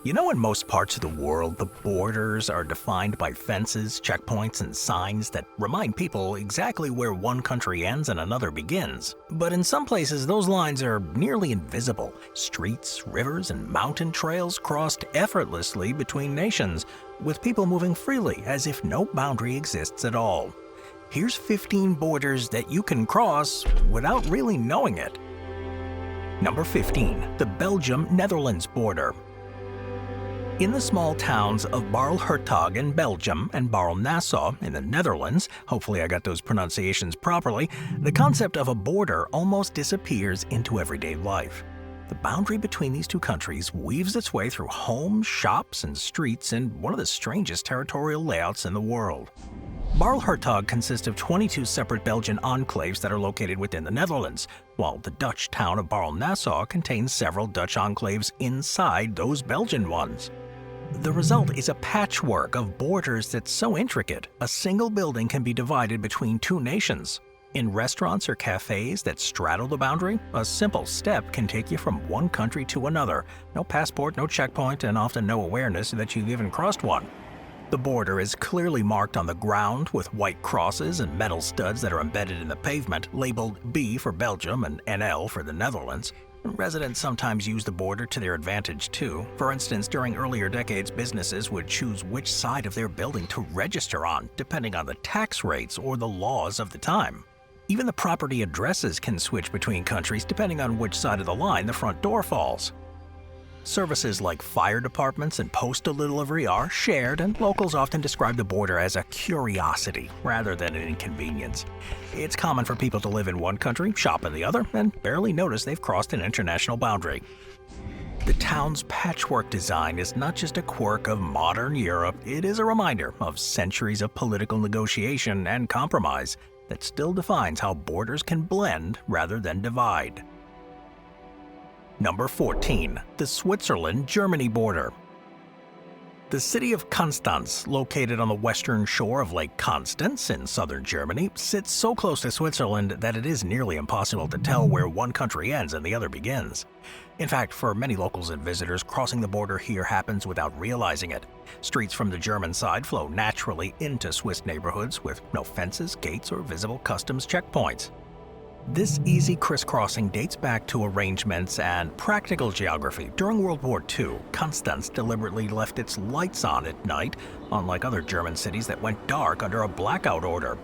You know, in most parts of the world, the borders are defined by fences, checkpoints, and signs that remind people exactly where one country ends and another begins. But in some places, those lines are nearly invisible. Streets, rivers, and mountain trails crossed effortlessly between nations, with people moving freely as if no boundary exists at all. Here's 15 borders that you can cross without really knowing it. Number 15. The Belgium-Netherlands border. In the small towns of Barl-Hertog in Belgium and Barl-Nassau in the Netherlands, hopefully I got those pronunciations properly, the concept of a border almost disappears into everyday life. The boundary between these two countries weaves its way through homes, shops, and streets in one of the strangest territorial layouts in the world. Barl-Hertog consists of 22 separate Belgian enclaves that are located within the Netherlands, while the Dutch town of Barl-Nassau contains several Dutch enclaves inside those Belgian ones. The result is a patchwork of borders that's so intricate, a single building can be divided between two nations. In restaurants or cafes that straddle the boundary, a simple step can take you from one country to another. No passport, no checkpoint, and often no awareness that you've even crossed one. The border is clearly marked on the ground with white crosses and metal studs that are embedded in the pavement, labeled B for Belgium and NL for the Netherlands. Residents sometimes use the border to their advantage too. For instance, during earlier decades, businesses would choose which side of their building to register on, depending on the tax rates or the laws of the time. Even the property addresses can switch between countries depending on which side of the line the front door falls. Services like fire departments and postal delivery are shared, and locals often describe the border as a curiosity rather than an inconvenience. It's common for people to live in one country, shop in the other, and barely notice they've crossed an international boundary. The town's patchwork design is not just a quirk of modern Europe, it is a reminder of centuries of political negotiation and compromise that still defines how borders can blend rather than divide. Number 14. The Switzerland-Germany border. The city of Constance, located on the western shore of Lake Constance in southern Germany, sits so close to Switzerland that it is nearly impossible to tell where one country ends and the other begins. In fact, for many locals and visitors, crossing the border here happens without realizing it. Streets from the German side flow naturally into Swiss neighborhoods with no fences, gates, or visible customs checkpoints. This easy crisscrossing dates back to arrangements and practical geography. During World War II, Constance deliberately left its lights on at night, unlike other German cities that went dark under a blackout order.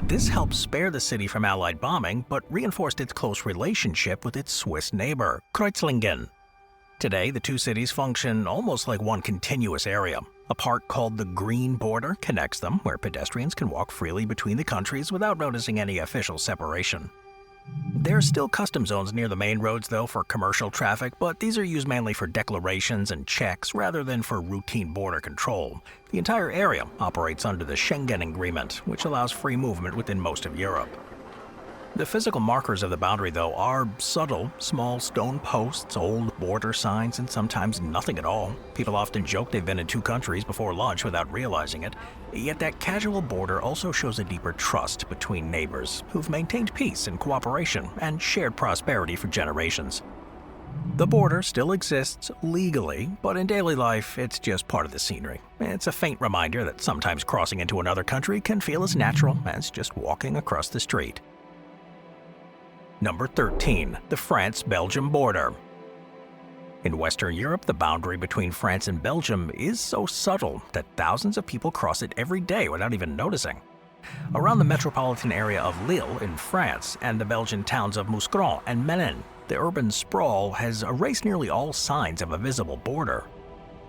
This helped spare the city from Allied bombing, but reinforced its close relationship with its Swiss neighbor, Kreuzlingen. Today, the two cities function almost like one continuous area. A part called the Green Border connects them, where pedestrians can walk freely between the countries without noticing any official separation. There are still custom zones near the main roads, though, for commercial traffic, but these are used mainly for declarations and checks rather than for routine border control. The entire area operates under the Schengen Agreement, which allows free movement within most of Europe. The physical markers of the boundary, though, are subtle: small stone posts, old border signs, and sometimes nothing at all. People often joke they've been in two countries before lunch without realizing it. Yet that casual border also shows a deeper trust between neighbors who've maintained peace and cooperation and shared prosperity for generations. The border still exists legally, but in daily life, it's just part of the scenery. It's a faint reminder that sometimes crossing into another country can feel as natural as just walking across the street. Number 13. The France-Belgium border. In Western Europe, the boundary between France and Belgium is so subtle that thousands of people cross it every day without even noticing. Around the metropolitan area of Lille in France and the Belgian towns of Mouscron and Menin, the urban sprawl has erased nearly all signs of a visible border.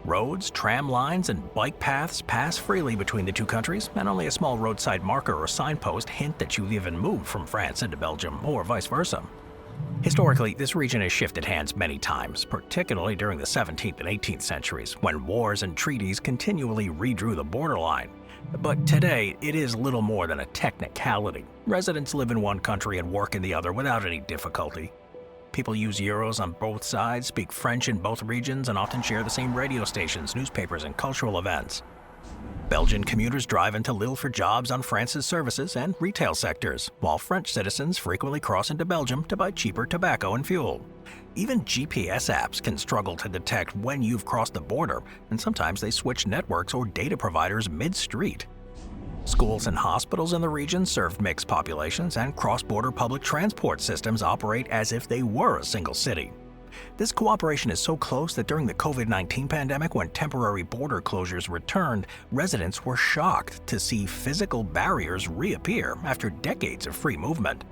Roads, tram lines, and bike paths pass freely between the two countries, and only a small roadside marker or signpost hint that you've even moved from France into Belgium, or vice versa. Historically, this region has shifted hands many times, particularly during the 17th and 18th centuries, when wars and treaties continually redrew the borderline. But today, it is little more than a technicality. Residents live in one country and work in the other without any difficulty. People use euros on both sides, speak French in both regions, and often share the same radio stations, newspapers, and cultural events. Belgian commuters drive into Lille for jobs on France's services and retail sectors, while French citizens frequently cross into Belgium to buy cheaper tobacco and fuel. Even GPS apps can struggle to detect when you've crossed the border, and sometimes they switch networks or data providers mid-street. Schools and hospitals in the region serve mixed populations, and cross-border public transport systems operate as if they were a single city. This cooperation is so close that during the COVID-19 pandemic, when temporary border closures returned, residents were shocked to see physical barriers reappear after decades of free movement.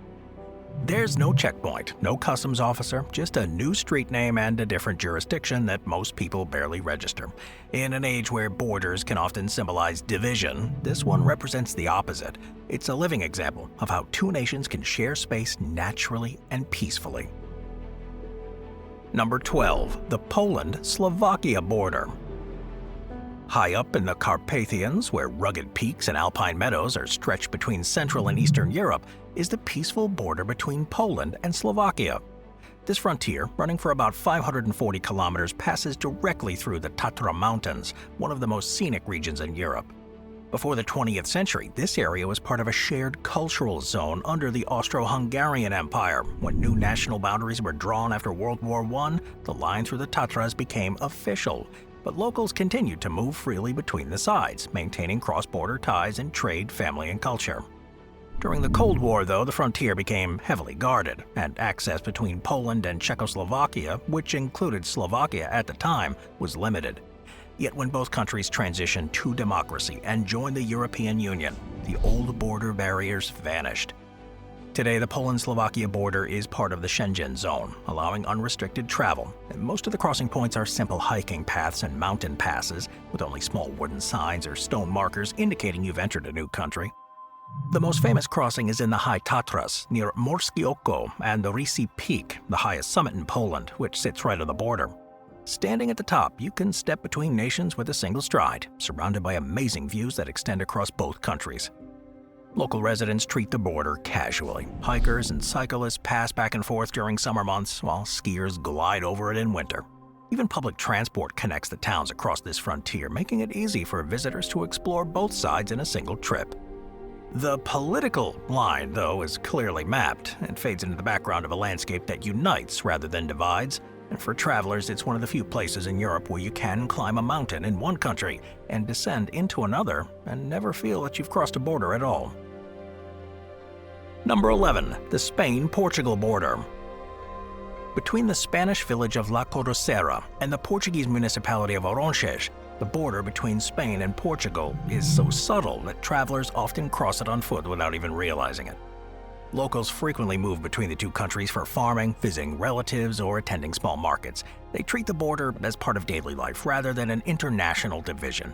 There's no checkpoint, no customs officer, just a new street name and a different jurisdiction that most people barely register. In an age where borders can often symbolize division, this one represents the opposite. It's a living example of how two nations can share space naturally and peacefully. Number 12. The Poland-Slovakia border. High up in the Carpathians, where rugged peaks and alpine meadows are stretched between Central and Eastern Europe, is the peaceful border between Poland and Slovakia. This frontier, running for about 540 kilometers, passes directly through the Tatra Mountains, one of the most scenic regions in Europe. Before the 20th century, this area was part of a shared cultural zone under the Austro-Hungarian Empire. When new national boundaries were drawn after World War I, the line through the Tatras became official. But locals continued to move freely between the sides, maintaining cross-border ties in trade, family, and culture. During the Cold War, though, the frontier became heavily guarded, and access between Poland and Czechoslovakia, which included Slovakia at the time, was limited. Yet when both countries transitioned to democracy and joined the European Union, the old border barriers vanished. Today, the Poland-Slovakia border is part of the Schengen zone, allowing unrestricted travel. And most of the crossing points are simple hiking paths and mountain passes, with only small wooden signs or stone markers indicating you've entered a new country. The most famous crossing is in the High Tatras, near Morskie Oko and the Rysy Peak, the highest summit in Poland, which sits right on the border. Standing at the top, you can step between nations with a single stride, surrounded by amazing views that extend across both countries. Local residents treat the border casually. Hikers and cyclists pass back and forth during summer months, while skiers glide over it in winter. Even public transport connects the towns across this frontier, making it easy for visitors to explore both sides in a single trip. The political line, though, is clearly mapped and fades into the background of a landscape that unites rather than divides. And for travelers, it's one of the few places in Europe where you can climb a mountain in one country and descend into another and never feel that you've crossed a border at all. Number 11. The Spain-Portugal border. Between the Spanish village of La Corocera and the Portuguese municipality of Oronches, the border between Spain and Portugal is so subtle that travelers often cross it on foot without even realizing it. Locals frequently move between the two countries for farming, visiting relatives, or attending small markets. They treat the border as part of daily life rather than an international division.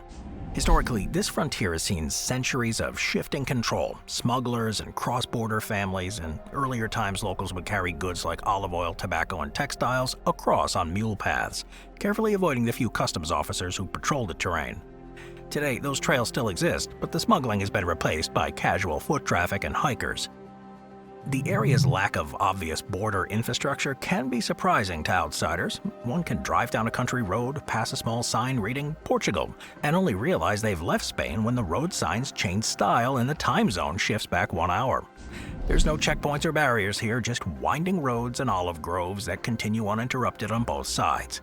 Historically, this frontier has seen centuries of shifting control. Smugglers and cross-border families. In earlier times, locals would carry goods like olive oil, tobacco, and textiles across on mule paths, carefully avoiding the few customs officers who patrol the terrain. Today, those trails still exist, but the smuggling has been replaced by casual foot traffic and hikers. The area's lack of obvious border infrastructure can be surprising to outsiders. One can drive down a country road, pass a small sign reading Portugal, and only realize they've left Spain when the road signs change style and the time zone shifts back 1 hour. There's no checkpoints or barriers here, just winding roads and olive groves that continue uninterrupted on both sides.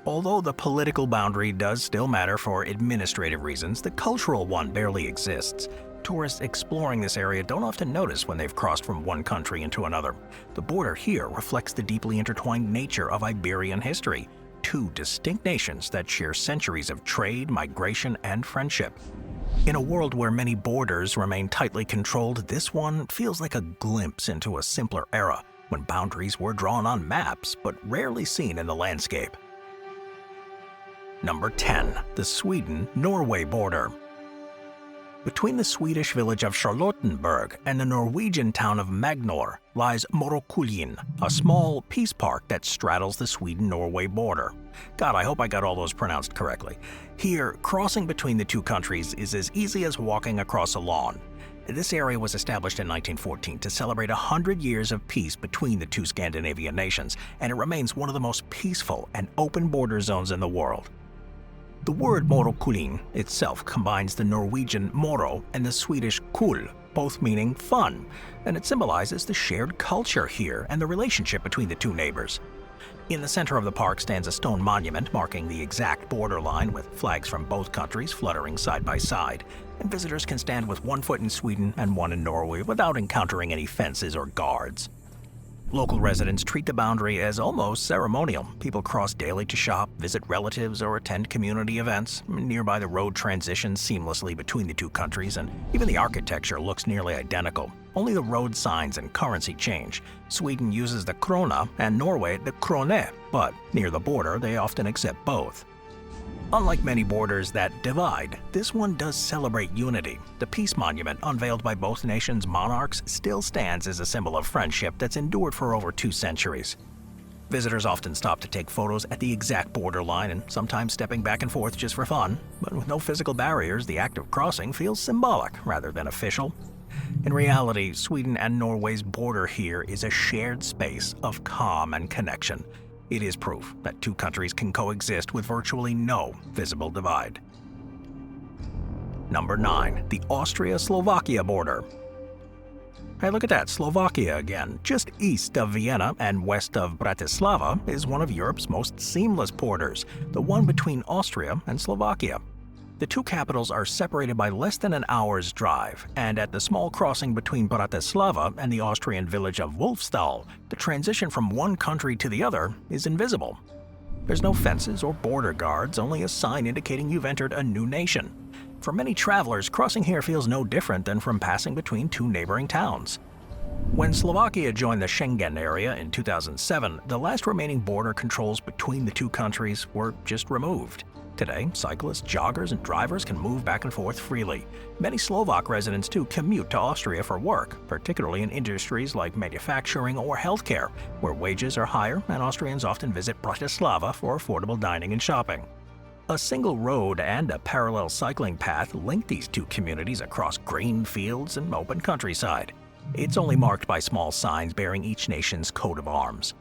Although the political boundary does still matter for administrative reasons, the cultural one barely exists. Tourists exploring this area don't often notice when they've crossed from one country into another. The border here reflects the deeply intertwined nature of Iberian history, two distinct nations that share centuries of trade, migration, and friendship. In a world where many borders remain tightly controlled, this one feels like a glimpse into a simpler era, when boundaries were drawn on maps but rarely seen in the landscape. Number 10. The Sweden-Norway border. Between the Swedish village of Charlottenburg and the Norwegian town of Magnor lies Morokulien, a small peace park that straddles the Sweden-Norway border. God, I hope I got all those pronounced correctly. Here, crossing between the two countries is as easy as walking across a lawn. This area was established in 1914 to celebrate 100 years of peace between the two Scandinavian nations, and it remains one of the most peaceful and open border zones in the world. The word morokulin itself combines the Norwegian moro and the Swedish kul, both meaning fun, and it symbolizes the shared culture here and the relationship between the two neighbors. In the center of the park stands a stone monument marking the exact borderline with flags from both countries fluttering side by side, and visitors can stand with one foot in Sweden and one in Norway without encountering any fences or guards. Local residents treat the boundary as almost ceremonial. People cross daily to shop, visit relatives, or attend community events. Nearby, the road transitions seamlessly between the two countries, and even the architecture looks nearly identical. Only the road signs and currency change. Sweden uses the krona and Norway the krone, but near the border, they often accept both. Unlike many borders that divide, this one does celebrate unity. The peace monument unveiled by both nations' monarchs still stands as a symbol of friendship that's endured for over 2 centuries. Visitors often stop to take photos at the exact borderline and sometimes stepping back and forth just for fun. But with no physical barriers, the act of crossing feels symbolic rather than official. In reality, Sweden and Norway's border here is a shared space of calm and connection. It is proof that two countries can coexist with virtually no visible divide. Number 9. The Austria-Slovakia border. Hey, look at that, Slovakia again. Just east of Vienna and west of Bratislava is one of Europe's most seamless borders, the one between Austria and Slovakia. The two capitals are separated by less than an hour's drive, and at the small crossing between Bratislava and the Austrian village of Wolfstal, the transition from one country to the other is invisible. There's no fences or border guards, only a sign indicating you've entered a new nation. For many travelers, crossing here feels no different than from passing between two neighboring towns. When Slovakia joined the Schengen area in 2007, the last remaining border controls between the two countries were just removed. Today, cyclists, joggers, and drivers can move back and forth freely. Many Slovak residents too commute to Austria for work, particularly in industries like manufacturing or healthcare, where wages are higher and Austrians often visit Bratislava for affordable dining and shopping. A single road and a parallel cycling path link these two communities across green fields and open countryside. It's only marked by small signs bearing each nation's coat of arms.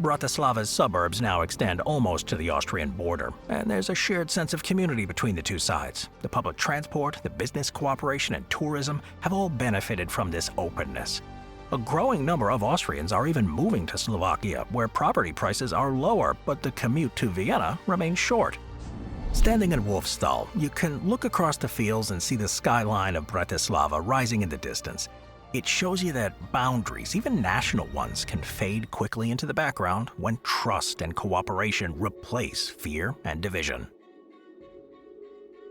Bratislava's suburbs now extend almost to the Austrian border, and there's a shared sense of community between the two sides. The public transport, the business cooperation, and tourism have all benefited from this openness. A growing number of Austrians are even moving to Slovakia, where property prices are lower, but the commute to Vienna remains short. Standing in Wolfstal, you can look across the fields and see the skyline of Bratislava rising in the distance. It shows you that boundaries, even national ones, can fade quickly into the background when trust and cooperation replace fear and division.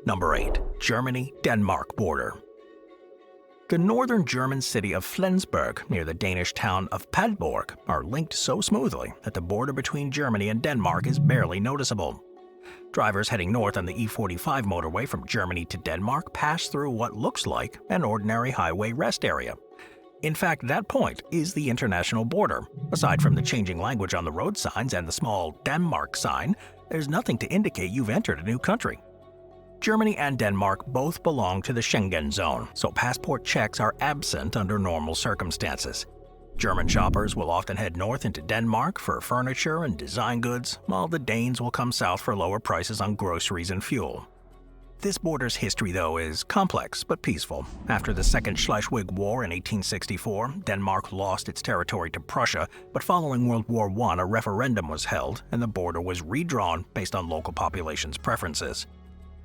Number 8. Germany-Denmark border. The northern German city of Flensburg, near the Danish town of Padborg, are linked so smoothly that the border between Germany and Denmark is barely noticeable. Drivers heading north on the E45 motorway from Germany to Denmark pass through what looks like an ordinary highway rest area. In fact, that point is the international border. Aside from the changing language on the road signs and the small Denmark sign, there's nothing to indicate you've entered a new country. Germany and Denmark both belong to the Schengen zone, so passport checks are absent under normal circumstances. German shoppers will often head north into Denmark for furniture and design goods, while the Danes will come south for lower prices on groceries and fuel. This border's history, though, is complex but peaceful. After the Second Schleswig War in 1864, Denmark lost its territory to Prussia, but following World War I, a referendum was held and the border was redrawn based on local population's preferences.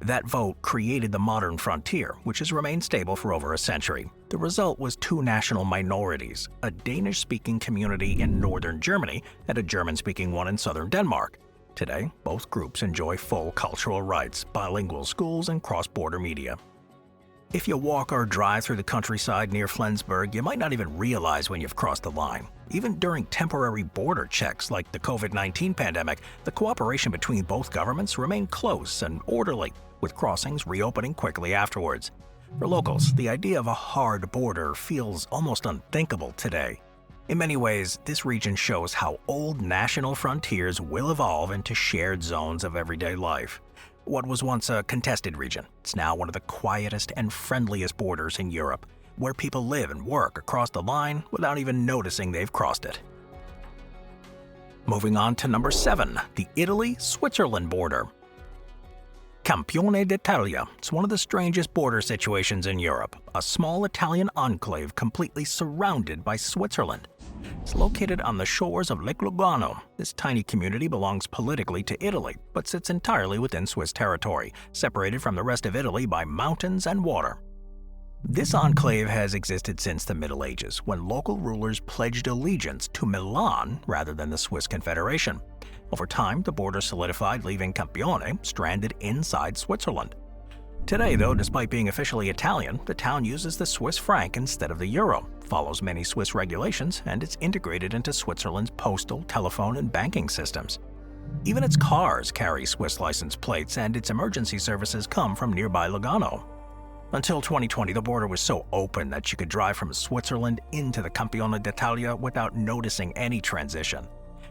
That vote created the modern frontier, which has remained stable for over a century. The result was two national minorities, a Danish-speaking community in northern Germany and a German-speaking one in southern Denmark. Today, both groups enjoy full cultural rights, bilingual schools, and cross-border media. If you walk or drive through the countryside near Flensburg, you might not even realize when you've crossed the line. Even during temporary border checks like the COVID-19 pandemic, the cooperation between both governments remained close and orderly, with crossings reopening quickly afterwards. For locals, the idea of a hard border feels almost unthinkable today. In many ways, this region shows how old national frontiers will evolve into shared zones of everyday life. What was once a contested region, it's now one of the quietest and friendliest borders in Europe, where people live and work across the line without even noticing they've crossed it. Moving on to number 7, the Italy-Switzerland border. Campione d'Italia is one of the strangest border situations in Europe, a small Italian enclave completely surrounded by Switzerland. It's located on the shores of Lake Lugano. This tiny community belongs politically to Italy, but sits entirely within Swiss territory, separated from the rest of Italy by mountains and water. This enclave has existed since the Middle Ages, when local rulers pledged allegiance to Milan rather than the Swiss Confederation. Over time, the border solidified, leaving Campione stranded inside Switzerland. Today, though, despite being officially Italian, the town uses the Swiss franc instead of the euro, follows many Swiss regulations, and it's integrated into Switzerland's postal, telephone, and banking systems. Even its cars carry Swiss license plates, and its emergency services come from nearby Lugano. Until 2020, the border was so open that you could drive from Switzerland into the Campione d'Italia without noticing any transition.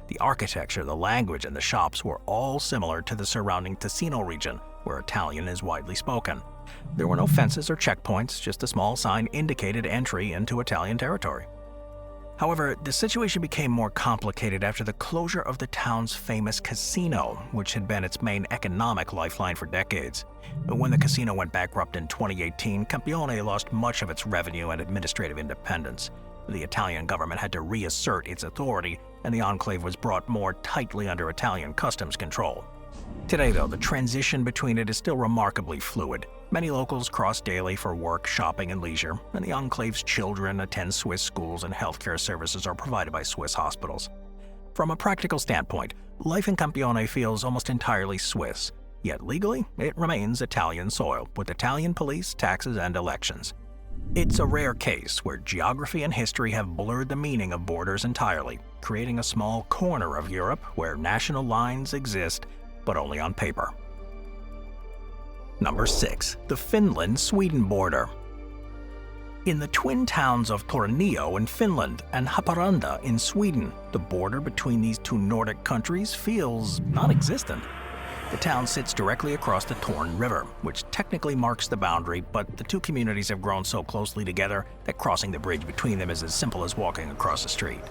The architecture, the language, and the shops were all similar to the surrounding Ticino region, where Italian is widely spoken. There were no fences or checkpoints, just a small sign indicated entry into Italian territory. However, the situation became more complicated after the closure of the town's famous casino, which had been its main economic lifeline for decades. When the casino went bankrupt in 2018, Campione lost much of its revenue and administrative independence. The Italian government had to reassert its authority, and the enclave was brought more tightly under Italian customs control. Today, though, the transition between it is still remarkably fluid. Many locals cross daily for work, shopping, and leisure, and the enclave's children attend Swiss schools and healthcare services are provided by Swiss hospitals. From a practical standpoint, life in Campione feels almost entirely Swiss, yet legally, it remains Italian soil, with Italian police, taxes, and elections. It's a rare case where geography and history have blurred the meaning of borders entirely, creating a small corner of Europe where national lines exist, but only on paper. Number 6. The Finland-Sweden border. In the twin towns of Tornio in Finland and Haparanda in Sweden, the border between these two Nordic countries feels non-existent. The town sits directly across the Torn River, which technically marks the boundary, but the two communities have grown so closely together that crossing the bridge between them is as simple as walking across the street.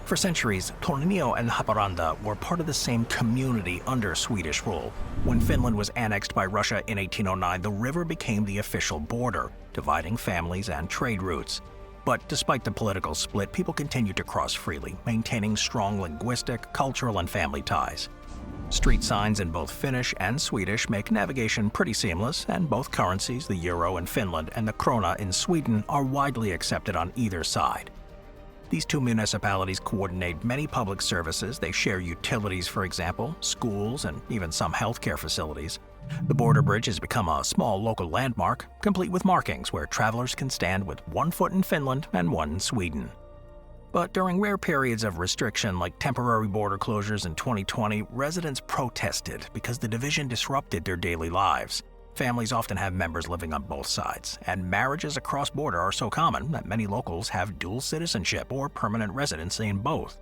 For centuries, Tornio and Haparanda were part of the same community under Swedish rule. When Finland was annexed by Russia in 1809, the river became the official border, dividing families and trade routes. But despite the political split, people continued to cross freely, maintaining strong linguistic, cultural, and family ties. Street signs in both Finnish and Swedish make navigation pretty seamless, and both currencies, the euro in Finland and the krona in Sweden, are widely accepted on either side. These two municipalities coordinate many public services. They share utilities, for example, schools, and even some healthcare facilities. The border bridge has become a small local landmark, complete with markings where travelers can stand with one foot in Finland and one in Sweden. But during rare periods of restriction, like temporary border closures in 2020, residents protested because the division disrupted their daily lives. Families often have members living on both sides, and marriages across border are so common that many locals have dual citizenship or permanent residency in both.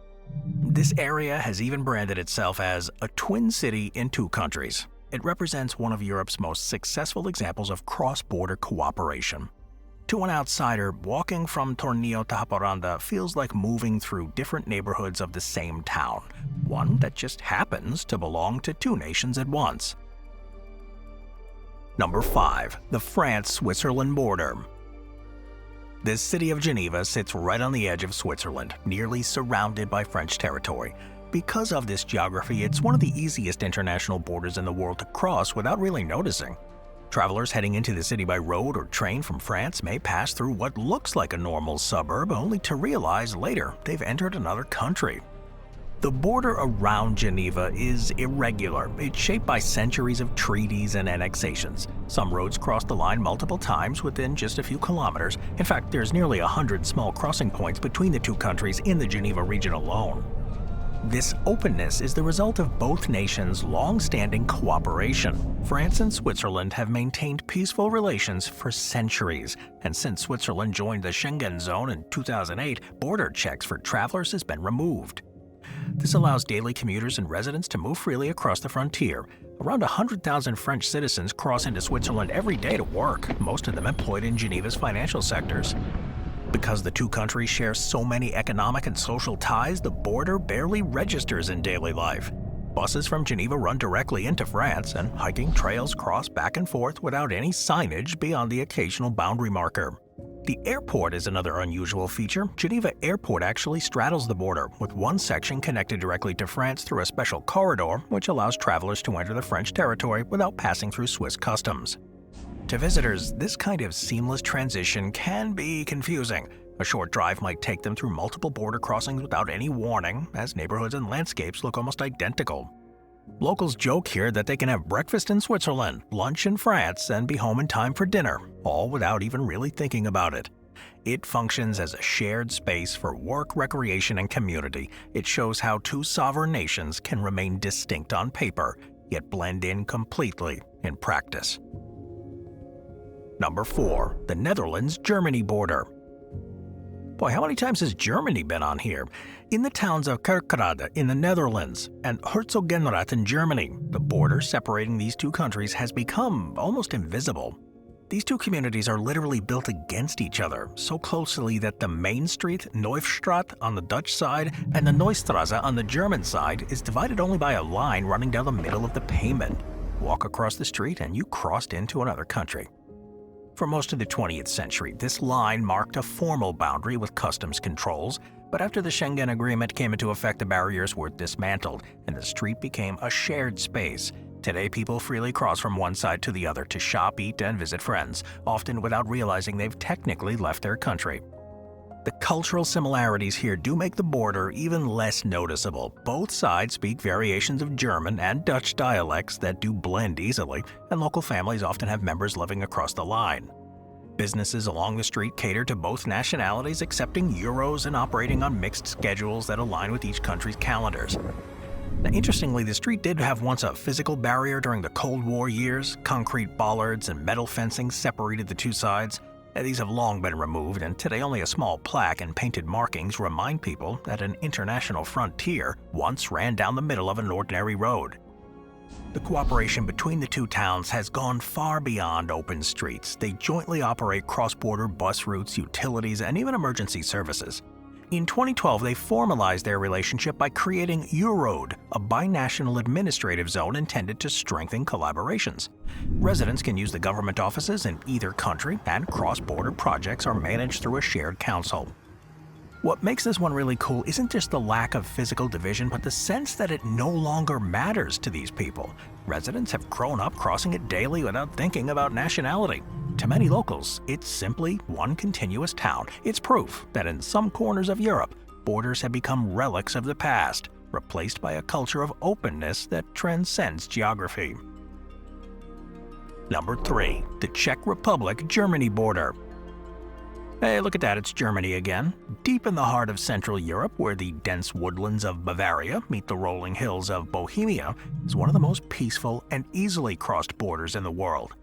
This area has even branded itself as a twin city in two countries. It represents one of Europe's most successful examples of cross-border cooperation. To an outsider, walking from Tornio to Haparanda feels like moving through different neighborhoods of the same town, one that just happens to belong to two nations at once. Number 5. The France-Switzerland border. The city of Geneva sits right on the edge of Switzerland, nearly surrounded by French territory. Because of this geography, it's one of the easiest international borders in the world to cross without really noticing. Travelers heading into the city by road or train from France may pass through what looks like a normal suburb, only to realize later they've entered another country. The border around Geneva is irregular. It's shaped by centuries of treaties and annexations. Some roads cross the line multiple times within just a few kilometers. In fact, there's nearly 100 small crossing points between the two countries in the Geneva region alone. This openness is the result of both nations' long-standing cooperation. France and Switzerland have maintained peaceful relations for centuries, and since Switzerland joined the Schengen zone in 2008, border checks for travelers has been removed. This allows daily commuters and residents to move freely across the frontier. Around 100,000 French citizens cross into Switzerland every day to work, most of them employed in Geneva's financial sectors. Because the two countries share so many economic and social ties, the border barely registers in daily life. Buses from Geneva run directly into France, and hiking trails cross back and forth without any signage beyond the occasional boundary marker. The airport is another unusual feature. Geneva Airport actually straddles the border, with one section connected directly to France through a special corridor, which allows travelers to enter the French territory without passing through Swiss customs. To visitors, this kind of seamless transition can be confusing. A short drive might take them through multiple border crossings without any warning, as neighborhoods and landscapes look almost identical. Locals joke here that they can have breakfast in Switzerland, lunch in France, and be home in time for dinner, all without even really thinking about it. It functions as a shared space for work, recreation, and community. It shows how two sovereign nations can remain distinct on paper, yet blend in completely in practice. Number 4. The Netherlands-Germany border. Boy, how many times has Germany been on here? In the towns of Kerkrade in the Netherlands and Herzogenrath in Germany, the border separating these two countries has become almost invisible. These two communities are literally built against each other, so closely that the main street, Neufstraat, on the Dutch side, and the Neustrasse on the German side is divided only by a line running down the middle of the pavement. Walk across the street and you crossed into another country. For most of the 20th century, this line marked a formal boundary with customs controls, but after the Schengen Agreement came into effect, the barriers were dismantled, and the street became a shared space. Today, people freely cross from one side to the other to shop, eat, and visit friends, often without realizing they've technically left their country. The cultural similarities here do make the border even less noticeable. Both sides speak variations of German and Dutch dialects that do blend easily, and local families often have members living across the line. Businesses along the street cater to both nationalities, accepting euros and operating on mixed schedules that align with each country's calendars. Now, interestingly, the street did have once a physical barrier during the Cold War years. Concrete bollards and metal fencing separated the two sides. These have long been removed, and today only a small plaque and painted markings remind people that an international frontier once ran down the middle of an ordinary road. The cooperation between the two towns has gone far beyond open streets. They jointly operate cross-border bus routes, utilities, and even emergency services. In 2012, they formalized their relationship by creating Eurode, a binational administrative zone intended to strengthen collaborations. Residents can use the government offices in either country, and cross-border projects are managed through a shared council. What makes this one really cool isn't just the lack of physical division, but the sense that it no longer matters to these people. Residents have grown up crossing it daily without thinking about nationality. To many locals, it's simply one continuous town. It's proof that in some corners of Europe, borders have become relics of the past, replaced by a culture of openness that transcends geography. Number 3. The Czech Republic-Germany border. Hey, look at that, it's Germany again. Deep in the heart of Central Europe, where the dense woodlands of Bavaria meet the rolling hills of Bohemia, is one of the most peaceful and easily crossed borders in the world.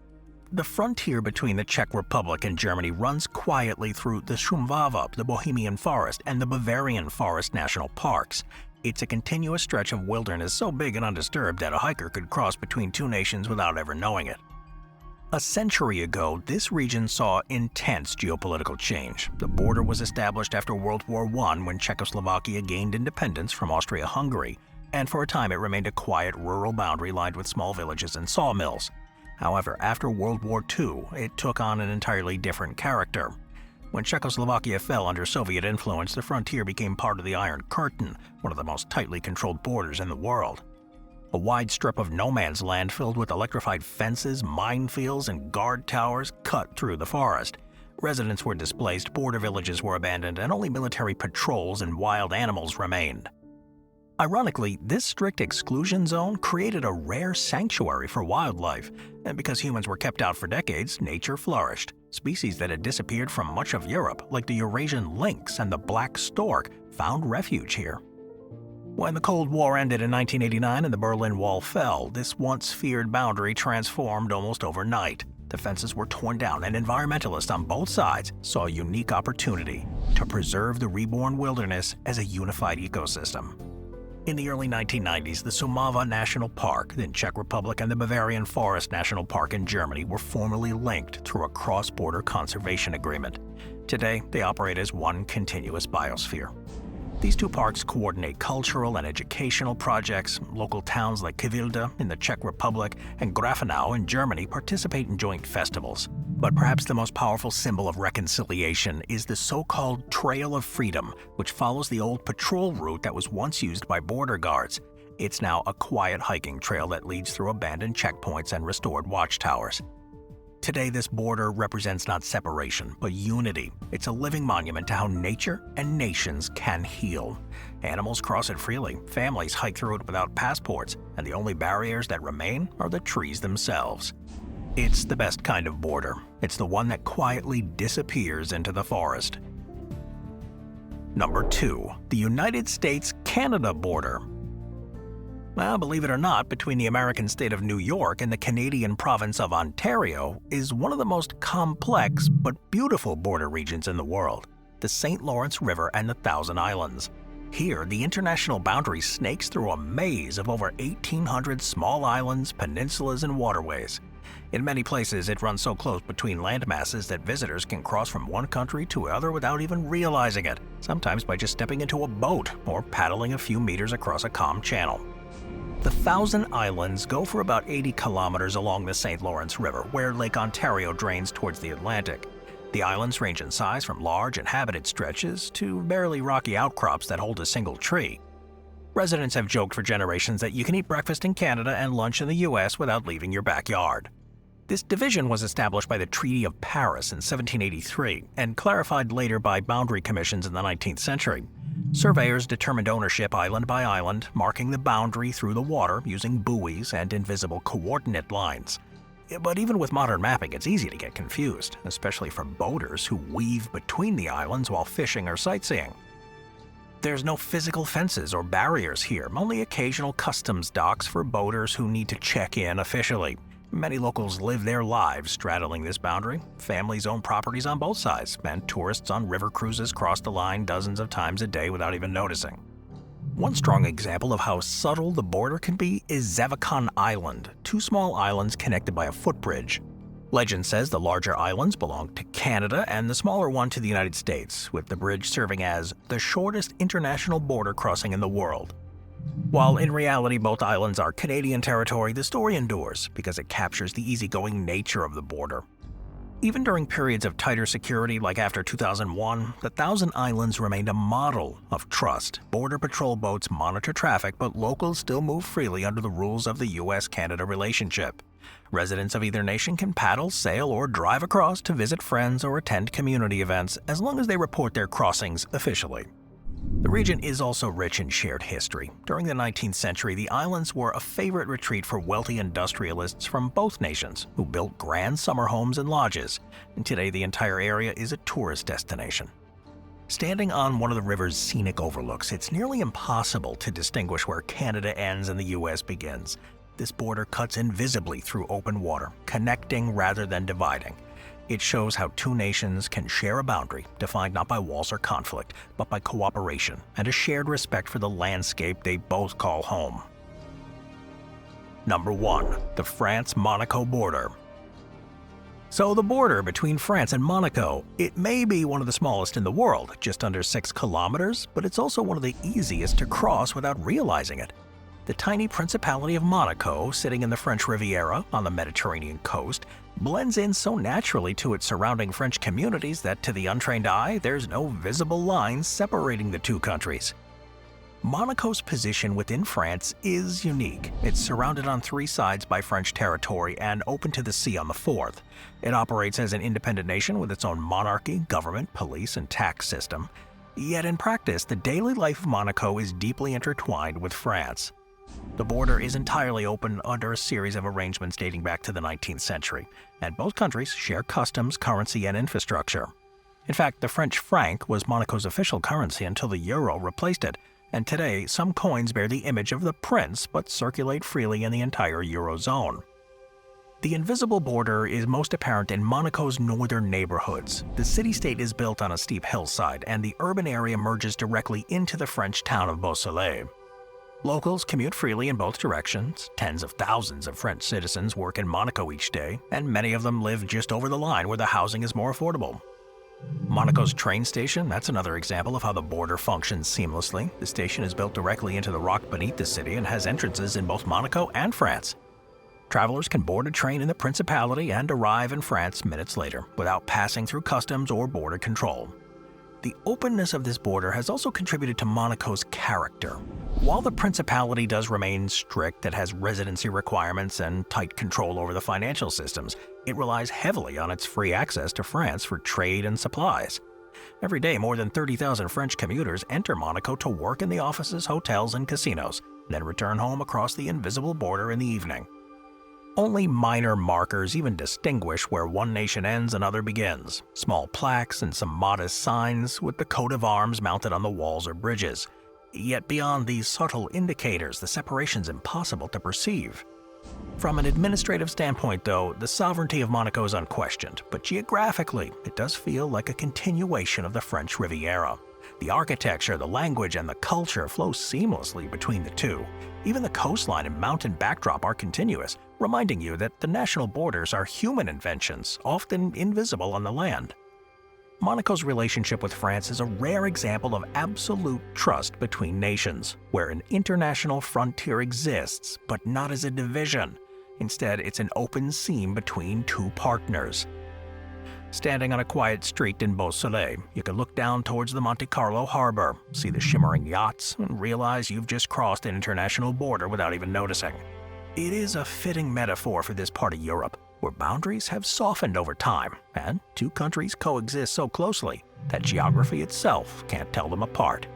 The frontier between the Czech Republic and Germany runs quietly through the Šumava, the Bohemian Forest, and the Bavarian Forest National Parks. It's a continuous stretch of wilderness so big and undisturbed that a hiker could cross between two nations without ever knowing it. A century ago, this region saw intense geopolitical change. The border was established after World War I when Czechoslovakia gained independence from Austria-Hungary, and for a time it remained a quiet rural boundary lined with small villages and sawmills. However, after World War II, it took on an entirely different character. When Czechoslovakia fell under Soviet influence, the frontier became part of the Iron Curtain, one of the most tightly controlled borders in the world. A wide strip of no man's land filled with electrified fences, minefields, and guard towers cut through the forest. Residents were displaced, border villages were abandoned, and only military patrols and wild animals remained. Ironically, this strict exclusion zone created a rare sanctuary for wildlife, and because humans were kept out for decades, nature flourished. Species that had disappeared from much of Europe, like the Eurasian lynx and the black stork, found refuge here. When the Cold War ended in 1989 and the Berlin Wall fell, this once feared boundary transformed almost overnight. The fences were torn down, and environmentalists on both sides saw a unique opportunity to preserve the reborn wilderness as a unified ecosystem. In the early 1990s, the Šumava National Park, the Czech Republic, and the Bavarian Forest National Park in Germany were formally linked through a cross-border conservation agreement. Today, they operate as one continuous biosphere. These two parks coordinate cultural and educational projects. Local towns like Kvilde in the Czech Republic and Grafenau in Germany participate in joint festivals. But perhaps the most powerful symbol of reconciliation is the so-called Trail of Freedom, which follows the old patrol route that was once used by border guards. It's now a quiet hiking trail that leads through abandoned checkpoints and restored watchtowers. Today, this border represents not separation, but unity. It's a living monument to how nature and nations can heal. Animals cross it freely, families hike through it without passports, and the only barriers that remain are the trees themselves. It's the best kind of border. It's the one that quietly disappears into the forest. Number 2. The United States-Canada border. Well, believe it or not, between the American state of New York and the Canadian province of Ontario is one of the most complex but beautiful border regions in the world, the St. Lawrence River and the Thousand Islands. Here, the international boundary snakes through a maze of over 1,800 small islands, peninsulas, and waterways. In many places, it runs so close between land masses that visitors can cross from one country to another without even realizing it, sometimes by just stepping into a boat or paddling a few meters across a calm channel. The Thousand Islands go for about 80 kilometers along the St. Lawrence River, where Lake Ontario drains towards the Atlantic. The islands range in size from large inhabited stretches to barely rocky outcrops that hold a single tree. Residents have joked for generations that you can eat breakfast in Canada and lunch in the US without leaving your backyard. This division was established by the Treaty of Paris in 1783 and clarified later by boundary commissions in the 19th century. Surveyors determined ownership island by island, marking the boundary through the water using buoys and invisible coordinate lines. But even with modern mapping, it's easy to get confused, especially for boaters who weave between the islands while fishing or sightseeing. There's no physical fences or barriers here, only occasional customs docks for boaters who need to check in officially. Many locals live their lives straddling this boundary. Families own properties on both sides, and tourists on river cruises cross the line dozens of times a day without even noticing. One strong example of how subtle the border can be is Zavakon Island, two small islands connected by a footbridge. Legend says the larger islands belong to Canada and the smaller one to the United States, with the bridge serving as the shortest international border crossing in the world. While in reality both islands are Canadian territory, the story endures because it captures the easygoing nature of the border. Even during periods of tighter security like after 2001, the Thousand Islands remained a model of trust. Border patrol boats monitor traffic, but locals still move freely under the rules of the US-Canada relationship. Residents of either nation can paddle, sail, or drive across to visit friends or attend community events as long as they report their crossings officially. The region is also rich in shared history. During the 19th century, the islands were a favorite retreat for wealthy industrialists from both nations who built grand summer homes and lodges, and today the entire area is a tourist destination. Standing on one of the river's scenic overlooks, it's nearly impossible to distinguish where Canada ends and the US begins. This border cuts invisibly through open water, connecting rather than dividing. It shows how two nations can share a boundary defined not by walls or conflict, but by cooperation and a shared respect for the landscape they both call home. Number 1. The France-Monaco border. So the border between France and Monaco, it may be one of the smallest in the world, just under 6 kilometers, but it's also one of the easiest to cross without realizing it. The tiny Principality of Monaco, sitting in the French Riviera on the Mediterranean coast, blends in so naturally to its surrounding French communities that to the untrained eye, there's no visible lines separating the two countries. Monaco's position within France is unique. It's surrounded on 3 sides by French territory and open to the sea on the 4th. It operates as an independent nation with its own monarchy, government, police, and tax system. Yet in practice, the daily life of Monaco is deeply intertwined with France. The border is entirely open under a series of arrangements dating back to the 19th century, and both countries share customs, currency, and infrastructure. In fact, the French franc was Monaco's official currency until the euro replaced it, and today some coins bear the image of the prince but circulate freely in the entire eurozone. The invisible border is most apparent in Monaco's northern neighborhoods. The city-state is built on a steep hillside, and the urban area merges directly into the French town of Beausoleil. Locals commute freely in both directions. Tens of thousands of French citizens work in Monaco each day, and many of them live just over the line where the housing is more affordable. Monaco's train station, that's another example of how the border functions seamlessly. The station is built directly into the rock beneath the city and has entrances in both Monaco and France. Travelers can board a train in the Principality and arrive in France minutes later, without passing through customs or border control. The openness of this border has also contributed to Monaco's character. While the Principality does remain strict, it has residency requirements and tight control over the financial systems. It relies heavily on its free access to France for trade and supplies. Every day, more than 30,000 French commuters enter Monaco to work in the offices, hotels, and casinos, then return home across the invisible border in the evening. Only minor markers even distinguish where one nation ends and another begins. Small plaques and some modest signs with the coat of arms mounted on the walls or bridges. Yet beyond these subtle indicators, the separation's impossible to perceive. From an administrative standpoint, though, the sovereignty of Monaco is unquestioned, but geographically, it does feel like a continuation of the French Riviera. The architecture, the language, and the culture flow seamlessly between the two. Even the coastline and mountain backdrop are continuous, reminding you that the national borders are human inventions, often invisible on the land. Monaco's relationship with France is a rare example of absolute trust between nations, where an international frontier exists, but not as a division. Instead, it's an open seam between two partners. Standing on a quiet street in Beausoleil, you can look down towards the Monte Carlo harbor, see the shimmering yachts, and realize you've just crossed an international border without even noticing. It is a fitting metaphor for this part of Europe, where boundaries have softened over time, and two countries coexist so closely that geography itself can't tell them apart.